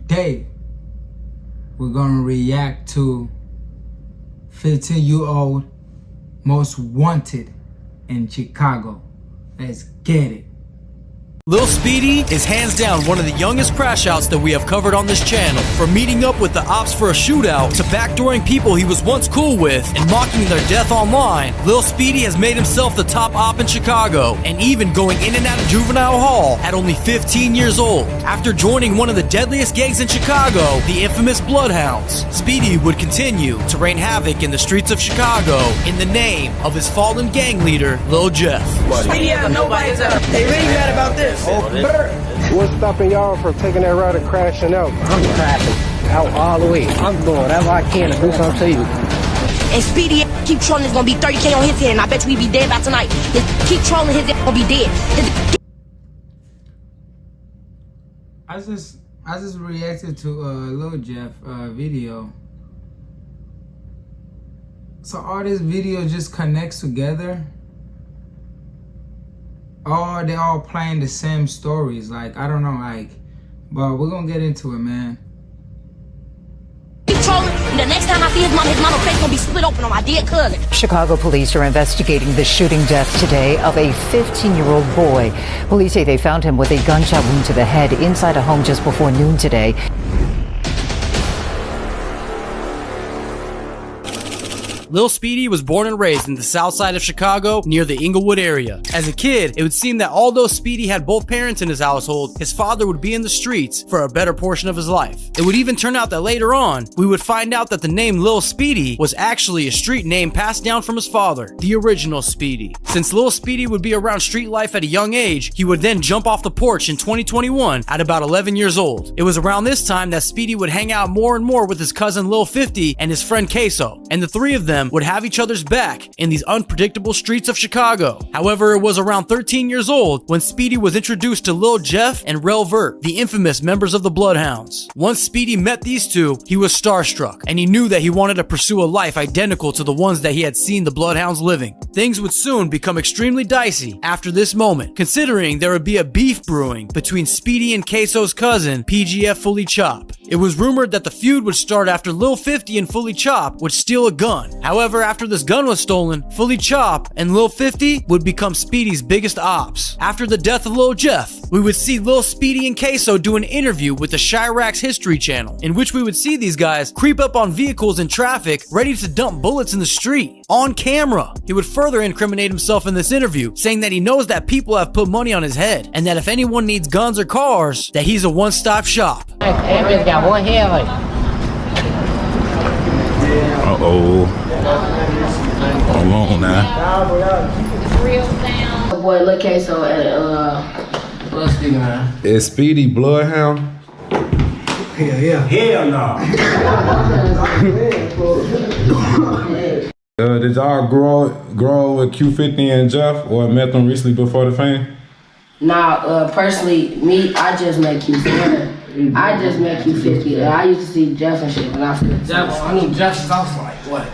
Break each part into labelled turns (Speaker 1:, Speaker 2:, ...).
Speaker 1: today we're gonna react to 15-year-old most wanted in Chicago. Let's get it.
Speaker 2: Lil Speedy is hands down one of the youngest crash outs that we have covered on this channel. From meeting up with the ops for a shootout to backdooring people he was once cool with and mocking their death online, Lil Speedy has made himself the top op in Chicago and even going in and out of juvenile hall at only 15 years old. After joining one of the deadliest gangs in Chicago, the infamous Bloodhounds, Speedy would continue to rain havoc in the streets of Chicago in the name of his fallen gang leader, Lil Jeff.
Speaker 3: Speedy, nobody's up. They really mad about this.
Speaker 4: What's stopping y'all from taking that ride and crashing out?
Speaker 5: I'm crashing out all the way. I'm doing whatever I can to do something to you.
Speaker 6: And Speedy keep trolling, it's gonna be 30K on his head, and I bet you he be dead by tonight. Keep trolling, his head gonna be dead.
Speaker 1: I just reacted to Lil Jeff video. So all this video just connects together. Oh, they all playing the same stories. Like, I don't know, like, but we're gonna get into it, man.
Speaker 6: Keep trolling, and the next time I see his mama's face gonna be split open on my dead cousin.
Speaker 7: Chicago police are investigating the shooting death today of a 15-year-old boy. Police say they found him with a gunshot wound to the head inside a home just before noon today.
Speaker 2: Lil Speedy was born and raised in the south side of Chicago near the Inglewood area. As a kid, it would seem that although Speedy had both parents in his household, his father would be in the streets for a better portion of his life. It would even turn out that later on, we would find out that the name Lil Speedy was actually a street name passed down from his father, the original Speedy. Since Lil Speedy would be around street life at a young age, he would then jump off the porch in 2021 at about 11 years old. It was around this time that Speedy would hang out more and more with his cousin Lil 50 and his friend Queso, and the three of them would have each other's back in these unpredictable streets of Chicago. However, it was around 13 years old when Speedy was introduced to Lil Jeff and Rel Vert, the infamous members of the Bloodhounds. Once Speedy met these two, he was starstruck, and he knew that he wanted to pursue a life identical to the ones that he had seen the Bloodhounds living. Things would soon become extremely dicey after this moment, considering there would be a beef brewing between Speedy and Queso's cousin, PGF Fully Chop. It was rumored that the feud would start after Lil 50 and Fully Chop would steal a gun. However, after this gun was stolen, Fully Chop and Lil 50 would become Speedy's biggest ops. After the death of Lil Jeff, we would see Lil Speedy and Queso do an interview with the Chirac's History Channel, in which we would see these guys creep up on vehicles in traffic, ready to dump bullets in the street, on camera. He would further incriminate himself in this interview, saying that he knows that people have put money on his head, and that if anyone needs guns or cars, that he's a one-stop shop.
Speaker 5: Andrea's got one hair like.
Speaker 8: Uh-oh. Hold on now.
Speaker 5: Real sound. Boy, look, Queso and Lil Speedy, man.
Speaker 8: Is Speedy Bloodhound?
Speaker 4: Yeah.
Speaker 3: Hell no.
Speaker 8: Did y'all grow with Q50 and Jeff, or met them recently before the fame?
Speaker 5: Nah, personally, me, I just met Q50. I just met Q50. I used to see Jeff and shit when I was Jeff, I knew Jeff since I was like, what?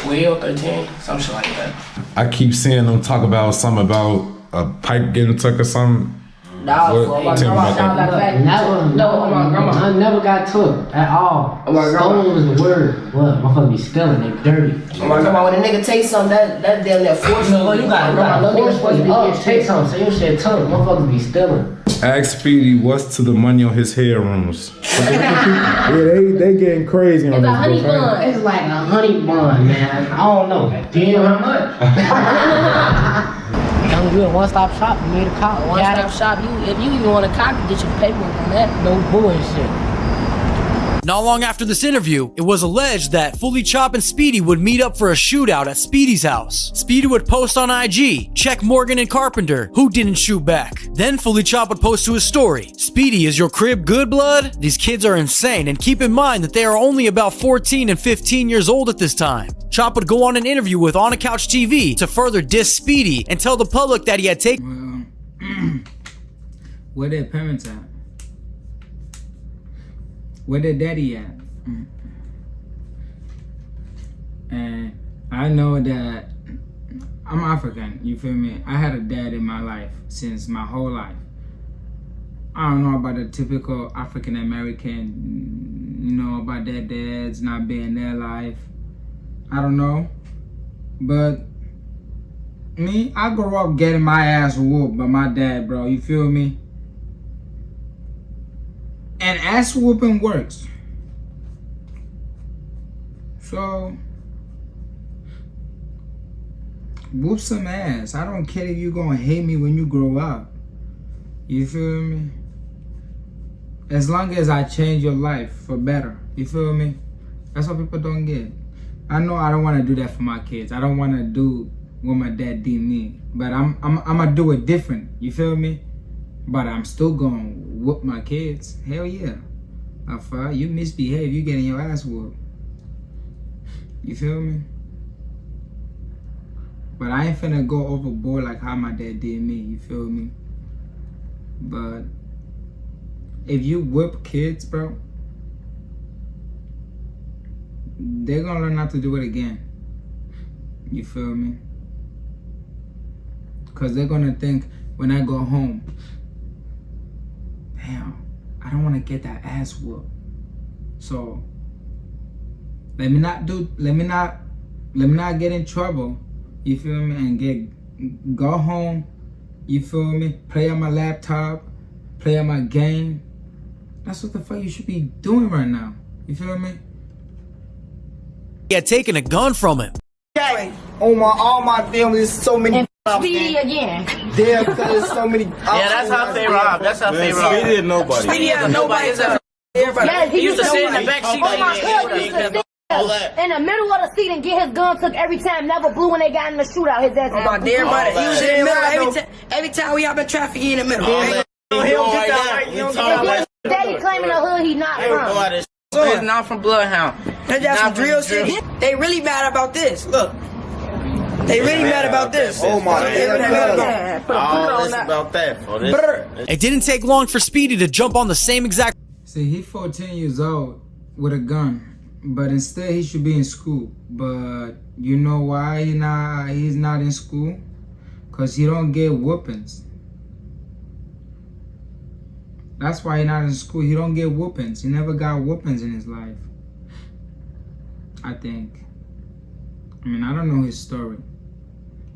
Speaker 5: 12, 13, some shit like that.
Speaker 8: I keep seeing them talk about something about a pipe getting took or something.
Speaker 5: No, my grandma shot that fact. No, my grandma.
Speaker 9: I never got took at all. Stolen was the word. What? Motherfuckers be stealing, they dirty.
Speaker 5: My grandma, when a nigga take something, that damn near force.
Speaker 9: No, you gotta force supposed to be up, take something, so your shit took. Motherfuckers be stealing.
Speaker 8: Ask Speedy what's to the money on his hair rooms.
Speaker 4: Yeah, they getting crazy on
Speaker 5: It's
Speaker 4: this.
Speaker 5: a honey bun.
Speaker 9: It's like a honey bun, man. I don't know. Damn, how much? You a one-stop shop, you made a cop.
Speaker 5: One-stop shop, if you even want a cop, get your paperwork on that.
Speaker 9: No bullshit.
Speaker 2: Not long after this interview, it was alleged that Fully Chop and Speedy would meet up for a shootout at Speedy's house. Speedy would post on IG, check Morgan and Carpenter, who didn't shoot back. Then Fully Chop would post to his story, Speedy, is your crib good, blood? These kids are insane, and keep in mind that they are only about 14 and 15 years old at this time. Chop would go on an interview with On a Couch TV to further diss Speedy and tell the public that he had taken...
Speaker 1: Where their parents at? Where their daddy at? And I know that I'm African, you feel me? I had a dad in my life since my whole life. I don't know about the typical African American, you know, about their dads not being their life. I don't know. But me, I grew up getting my ass whooped by my dad, bro. You feel me? And ass whooping works. So, whoop some ass. I don't care if you're gonna hate me when you grow up. You feel me? As long as I change your life for better. You feel me? That's what people don't get. I know I don't want to do that for my kids. I don't want to do what my dad did me. But I'm gonna do it different. You feel me? But I'm still gonna whoop my kids. Hell yeah. You misbehave, you getting your ass whooped. You feel me? But I ain't finna go overboard like how my dad did me. You feel me? But if you whip kids, bro, they're gonna learn not to do it again. You feel me? Because they're gonna think when I go home, damn, I don't want to get that ass whooped. So let me not get in trouble. You feel me? And go home. You feel me? Play on my laptop, play on my game. That's what the fuck you should be doing right now. You feel me?
Speaker 2: He had taken a gun from him.
Speaker 3: All my family is so many.
Speaker 6: Speedy again.
Speaker 3: Damn, because there's so many.
Speaker 10: Yeah, that's how they rob. That's how they rob.
Speaker 8: Speedy is nobody.
Speaker 3: Speedy has nobody.
Speaker 6: Yes,
Speaker 10: He used to sit in the back seat.
Speaker 6: Oh my God, he used to sit in the middle of the seat and get his gun took every time. Never blew when they got in the shootout. His ass.
Speaker 3: My dear buddy, he was in the middle. Every time we hop in traffic, he in the middle.
Speaker 10: He don't get that right.
Speaker 6: Daddy claiming the hood he not from.
Speaker 10: He's not from Bloodhound.
Speaker 3: That's just some drill shit. They really mad about this. Look. They really mad about this.
Speaker 10: Oh my
Speaker 3: God.
Speaker 10: All this about that. For this.
Speaker 2: It didn't take long for Speedy to jump on the same exact.
Speaker 1: See, he's 14 years old with a gun, but instead he should be in school. But you know why he's not in school? Because he don't get whoopings. That's why he's not in school. He don't get whoopings. He never got whoopings in his life, I think. I mean, I don't know his story.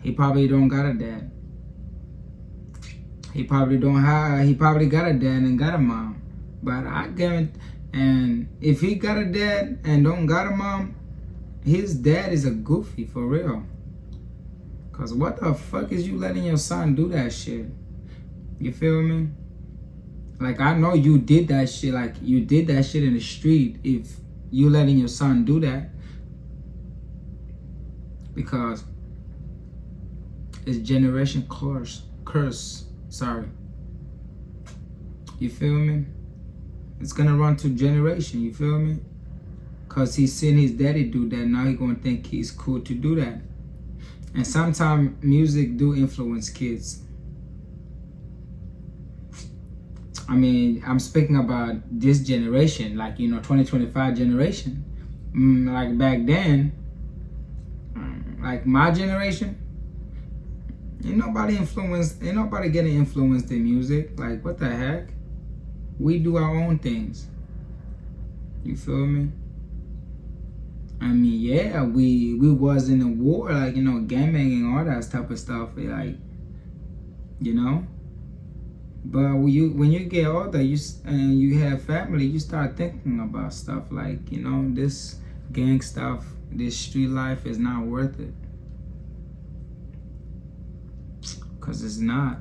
Speaker 1: He probably don't got a dad. He probably got a dad and got a mom. But I guarantee, and if he got a dad and don't got a mom, his dad is a goofy for real. Cause what the fuck is you letting your son do that shit? You feel me? Like, I know you did that shit. Like, you did that shit in the street if you letting your son do that. Because it's generation curse. Sorry. You feel me? It's gonna run to generation. You feel me? Cause he's seen his daddy do that. Now he gonna think he's cool to do that. And sometimes music do influence kids. I mean, I'm speaking about this generation, like, 2025 generation. Like back then, like my generation, ain't nobody getting influenced in music. Like, what the heck? We do our own things. You feel me? I mean, yeah, we was in a war, like, gangbanging, all that type of stuff, like, But when you get older, and you have family, you start thinking about stuff like, this gang stuff, this street life is not worth it. Cause it's not.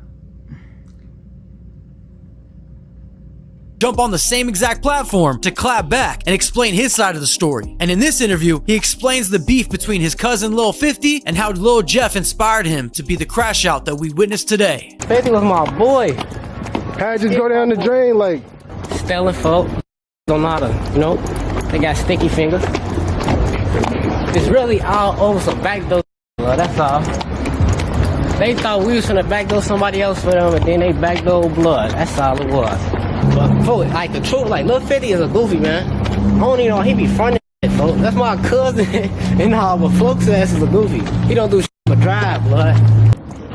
Speaker 2: Jump on the same exact platform to clap back and explain his side of the story. And in this interview, he explains the beef between his cousin Lil 50 and how Lil Jeff inspired him to be the crash out that we witnessed today.
Speaker 9: 50 was my boy.
Speaker 4: How'd you go down the drain like?
Speaker 9: Stealing folk. Don't know how to, they got sticky fingers. It's really all over some backdoor, that's all. They thought we was gonna backdoor somebody else for them, and then they backdoor blood. That's all it was. But folks, like the truth, like Lil 50 is a goofy man. I don't even know he be fronting shit, folks. That's my cousin, and all, but folks ass is a goofy. He don't do shit but drive, blood.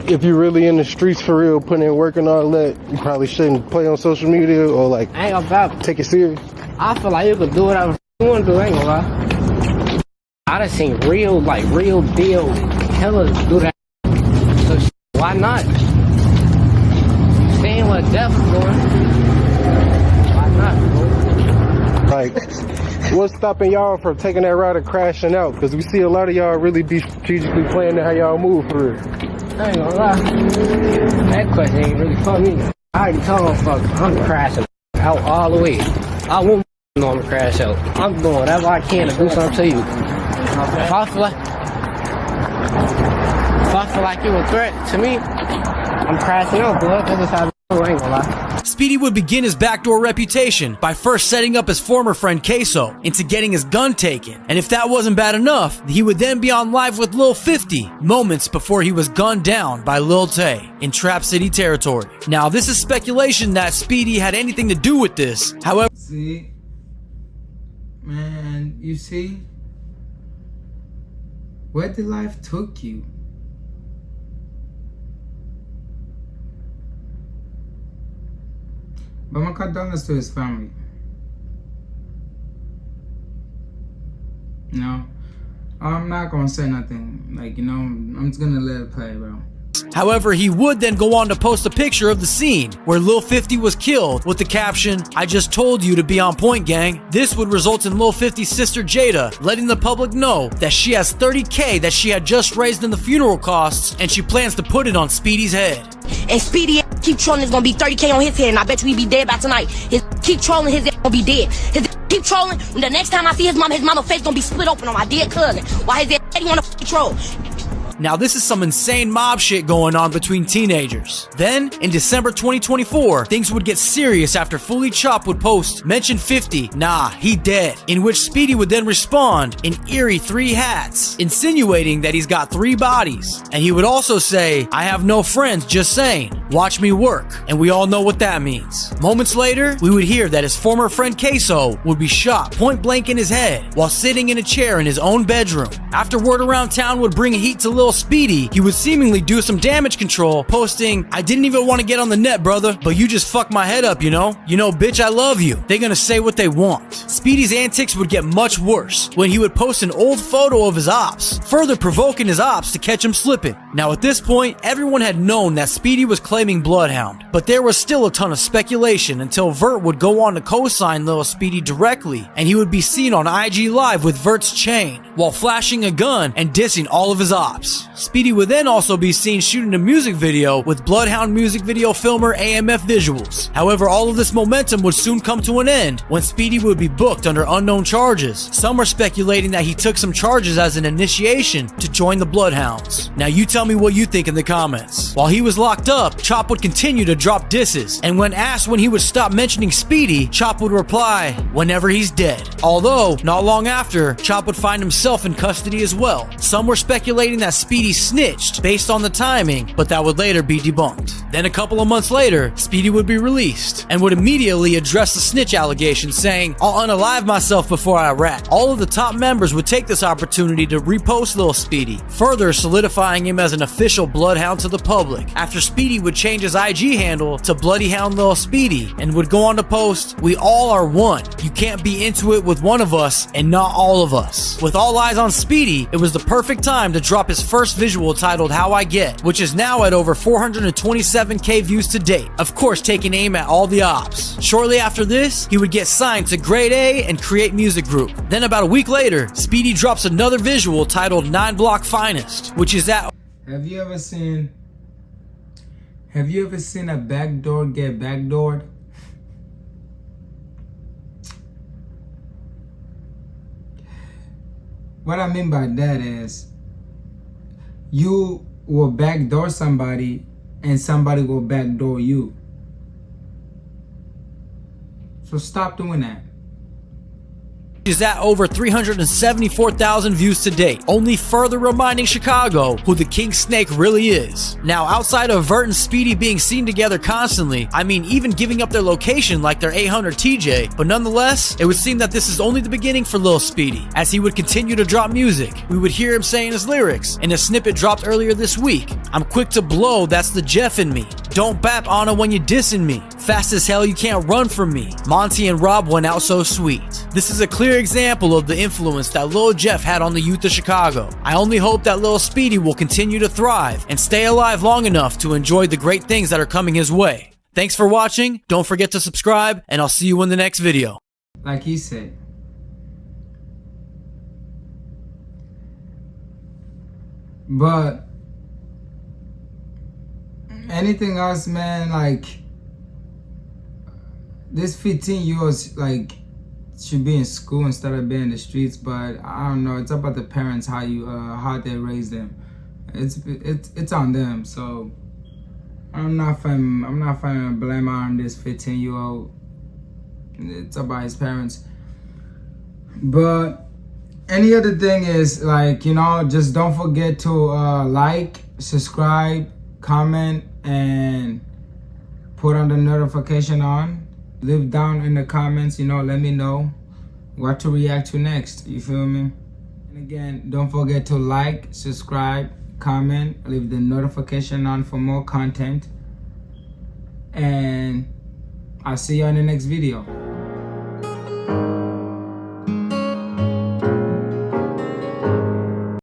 Speaker 4: if you're really in the streets for real, putting in work and all that, you probably shouldn't play on social media or like
Speaker 9: I ain't about
Speaker 4: take it serious.
Speaker 9: I feel like you could do whatever you want to do. I ain't gonna lie. I done seen real deal killers do that. So why not? Seeing what Jeff is doing. Why not, bro?
Speaker 4: Like, what's stopping y'all from taking that route and crashing out? Because we see a lot of y'all really be strategically planning how y'all move through it.
Speaker 9: I ain't gonna lie. That question ain't really for me. I already told him, fuck, I'm crashing out all the way. I won't know I'm gonna crash out. I'm doing whatever I can to do something to you. If I feel like you're a threat to me, I'm crashing out, bro. That's just how I do. I ain't gonna lie.
Speaker 2: Speedy would begin his backdoor reputation by first setting up his former friend Queso into getting his gun taken. And if that wasn't bad enough, he would then be on live with Lil 50 moments before he was gunned down by Lil Tay in Trap City territory. Now, this is speculation that Speedy had anything to do with this. However,
Speaker 1: see, man, you see, where the life took you. But my condolences to his family. You know, I'm not gonna say nothing. Like, you know, I'm just gonna let it play, bro.
Speaker 2: However, he would then go on to post a picture of the scene where Lil 50 was killed with the caption, "I just told you to be on point, gang." This would result in Lil 50's sister Jada letting the public know that she has $30K that she had just raised in the funeral costs and she plans to put it on Speedy's head.
Speaker 6: And Speedy keep trolling, it's gonna be 30K on his head, and I bet you he be dead by tonight. Keep trolling, his gonna be dead. Keep trolling, the next time I see his mama face gonna be split open on my dead cousin. Why his daddy wanna troll?
Speaker 2: Now, this is some insane mob shit going on between teenagers. Then, in December 2024, things would get serious after Fully Chop would post, "Mention 50, nah, he dead," in which Speedy would then respond in eerie 3 hats, insinuating that he's got 3 bodies. And he would also say, "I have no friends, just saying, watch me work," and we all know what that means. Moments later, we would hear that his former friend Queso would be shot point blank in his head while sitting in a chair in his own bedroom. After word around town would bring heat to Lil Speedy, he would seemingly do some damage control, posting, "I didn't even want to get on the net, brother, but you just fucked my head up, you know? You know, bitch, I love you." They're gonna say what they want. Speedy's antics would get much worse when he would post an old photo of his ops, further provoking his ops to catch him slipping. Now, at this point, everyone had known that Speedy was claiming Bloodhound, but there was still a ton of speculation until Vert would go on to co-sign Lil Speedy directly, and he would be seen on IG Live with Vert's chain, while flashing a gun and dissing all of his ops. Speedy would then also be seen shooting a music video with Bloodhound music video filmer AMF Visuals. However, all of this momentum would soon come to an end when Speedy would be booked under unknown charges. Some are speculating that he took some charges as an initiation to join the Bloodhounds. Now you tell me what you think in the comments. While he was locked up, Chop would continue to drop disses, and when asked when he would stop mentioning Speedy, Chop would reply, "Whenever he's dead." Although, not long after, Chop would find himself in custody as well. Some were speculating that Speedy snitched based on the timing, but that would later be debunked. Then a couple of months later, Speedy would be released and would immediately address the snitch allegations, saying, "I'll unalive myself before I rat." All of the top members would take this opportunity to repost Lil Speedy, further solidifying him as an official Bloodhound to the public. After Speedy would change his IG handle to Bloody Hound Lil Speedy and would go on to post, "We all are one. You can't be into it with one of us and not all of us." With all eyes on Speedy, it was the perfect time to drop his first visual titled "How I Get," which is now at over 427K views to date, of course taking aim at all the ops. Shortly after this, he would get signed to Grade A and Create Music Group. Then about a week later, Speedy drops another visual titled 9 Block Finest, which is at...
Speaker 1: Have you ever seen a backdoor get backdoored? What I mean by that is, you will backdoor somebody and somebody will backdoor you. So stop doing that.
Speaker 2: is at over 374,000 views to date, only further reminding Chicago who the King Snake really is. Now, outside of Vert and Speedy being seen together constantly, I mean even giving up their location like their 800 TJ, but nonetheless, it would seem that this is only the beginning for Lil Speedy. As he would continue to drop music, we would hear him saying his lyrics. In a snippet dropped earlier this week, "I'm quick to blow, that's the Jeff in me. Don't bap Anna when you dissing me. Fast as hell, you can't run from me. Monty and Rob went out so sweet." This is a clear example of the influence that Lil Jeff had on the youth of Chicago. I only hope that Lil Speedy will continue to thrive and stay alive long enough to enjoy the great things that are coming his way. Thanks for watching, don't forget to subscribe, and I'll see you in the next video.
Speaker 1: Like he said. But anything else, man, like this 15-year-olds like should be in school instead of being in the streets. But I don't know, it's about the parents, how how they raise them. It's on them. So I'm not finna blame on this 15-year-old. It's about his parents. But any other thing is, like, you know, just don't forget to like, subscribe, comment, and put on the notification on. Leave down in the comments, you know, let me know what to react to next. You feel me? And again, don't forget to like, subscribe, comment, leave the notification on for more content. And I'll see you on the next video.